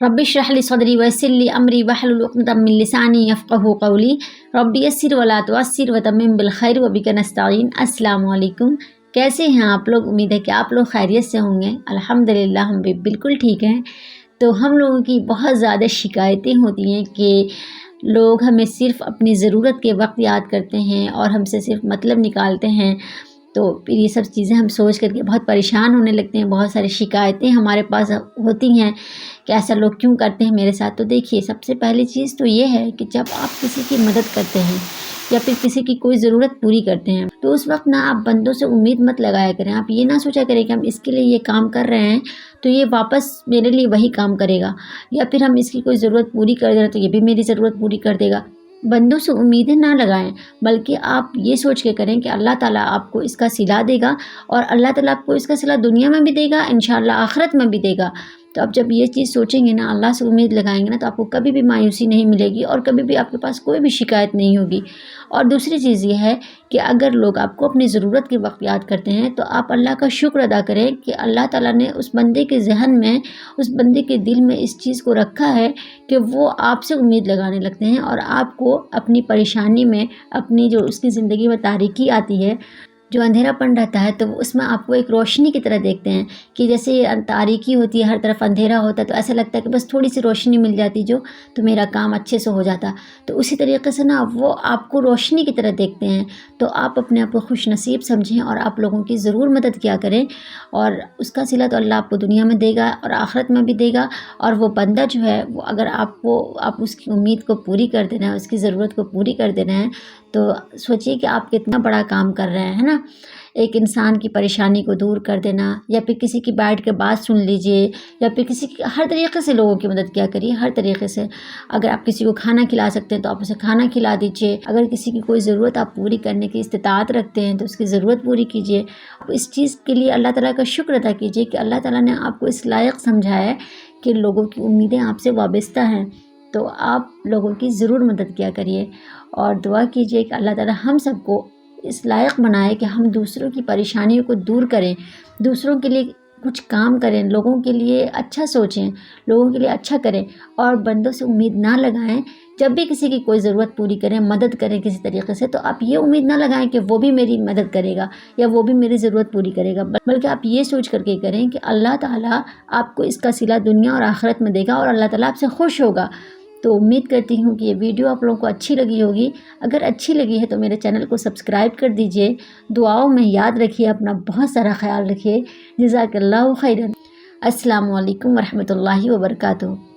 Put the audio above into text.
Rabbi इश्रह ली सदरी वयस्सिर ली अमरी वहलुल उक़दतम मिन लिसानी यफ़क़हू क़ौली rabbi यस्सिर वला तुअस्सिर वतम्मिम बिल खैर वबिका नस्तईन। अस्सलामु अलैकुम। कैसे हैं आप लोग? उम्मीद है कि आप लोग खैरियत से होंगे। अल्हम्दुलिल्लाह हम भी बिल्कुल ठीक हैं। तो हम लोगों की बहुत ज़्यादा शिकायतें होती हैं कि लोग हमें सिर्फ़ अपनी ज़रूरत के वक्त याद करते हैं और हमसे सिर्फ़ मतलब निकालते हैं। तो फिर ये सब चीज़ें हम सोच करके बहुत परेशान होने लगते हैं। बहुत सारी शिकायतें हमारे पास होती हैं कि ऐसा लोग क्यों करते हैं मेरे साथ। तो देखिए, सबसे पहली चीज़ तो ये है कि जब आप किसी की मदद करते हैं या फिर किसी की कोई ज़रूरत पूरी करते हैं तो उस वक्त ना आप बंदों से उम्मीद मत लगाया करें। आप ये ना सोचा करें कि हम इसके लिए ये काम कर रहे हैं तो ये वापस मेरे लिए वही काम करेगा, या फिर हम इसकी कोई ज़रूरत पूरी कर दे रहे हैं तो ये भी मेरी ज़रूरत पूरी कर देगा। बंदों से उम्मीदें ना लगाएं, बल्कि आप ये सोच के करें कि अल्लाह ताला आपको इसका सिला देगा और अल्लाह ताला आपको इसका सिला दुनिया में भी देगा, इंशाअल्लाह आखिरत में भी देगा। तो अब जब ये चीज़ सोचेंगे ना, अल्लाह से उम्मीद लगाएंगे ना, तो आपको कभी भी मायूसी नहीं मिलेगी और कभी भी आपके पास कोई भी शिकायत नहीं होगी। और दूसरी चीज़ ये है कि अगर लोग आपको अपनी ज़रूरत के वक्त याद करते हैं तो आप अल्लाह का शुक्र अदा करें कि अल्लाह ताला ने उस बंदे के ज़हन में, उस बंदे के दिल में इस चीज़ को रखा है कि वो आपसे उम्मीद लगाने लगते हैं और आपको अपनी परेशानी में, अपनी जो उसकी ज़िंदगी में तारीकी आती है, जो अंधेरापन रहता है, तो उसमें आपको एक रोशनी की तरह देखते हैं कि जैसे तारीकी होती है, हर तरफ अंधेरा होता है, तो ऐसा लगता है कि बस थोड़ी सी रोशनी मिल जाती जो, तो मेरा काम अच्छे से हो जाता। तो उसी तरीके से ना वो आपको रोशनी की तरह देखते हैं। तो आप अपने आप को खुश नसीब समझें और आप लोगों की ज़रूर मदद किया करें, और उसका सिला तो अल्लाह आपको दुनिया में देगा और आखिरत में भी देगा। और वो बंदा जो है वो, अगर आप उसकी उम्मीद को पूरी कर देना है, उसकी ज़रूरत को पूरी कर देना है, तो सोचिए कि आप कितना बड़ा काम कर रहे हैं ना। एक इंसान की परेशानी को दूर कर देना, या फिर किसी की बैठ के बात सुन लीजिए, या फिर किसी की, हर तरीके से लोगों की मदद किया करिए, हर तरीके से। अगर आप किसी को खाना खिला सकते हैं तो आप उसे खाना खिला दीजिए। अगर किसी की कोई ज़रूरत आप पूरी करने की इस्तिताअत रखते हैं तो उसकी ज़रूरत पूरी कीजिए। इस चीज़ के लिए अल्लाह ताला का शुक्र अदा कीजिए कि अल्लाह ताला ने आपको इस लायक समझा है कि लोगों की उम्मीदें आपसे वाबस्ता हैं। तो आप लोगों की ज़रूर मदद किया करिए और दुआ कीजिए कि अल्लाह ताला हम सबको इस लायक बनाए कि हम दूसरों की परेशानियों को दूर करें, दूसरों के लिए कुछ काम करें, लोगों के लिए अच्छा सोचें, लोगों के लिए अच्छा करें और बंदों से उम्मीद ना लगाएं। जब भी किसी की कोई ज़रूरत पूरी करें, मदद करें किसी तरीके से, तो आप ये उम्मीद ना लगाएं कि वो भी मेरी मदद करेगा या वो भी मेरी ज़रूरत पूरी करेगा, बल्कि आप ये सोच करके करें कि अल्लाह ताला आपको इसका सिला दुनिया और आखिरत में देगा और अल्लाह ताला आपसे खुश होगा। तो उम्मीद करती हूँ कि ये वीडियो आप लोगों को अच्छी लगी होगी। अगर अच्छी लगी है तो मेरे चैनल को सब्सक्राइब कर दीजिए। दुआओं में याद रखिए, अपना बहुत सारा ख्याल रखिए। जज़ाकल्लाहु खैरन। अस्सलामु अलैकुम वरहमतुल्लाहि वबरकातुहू।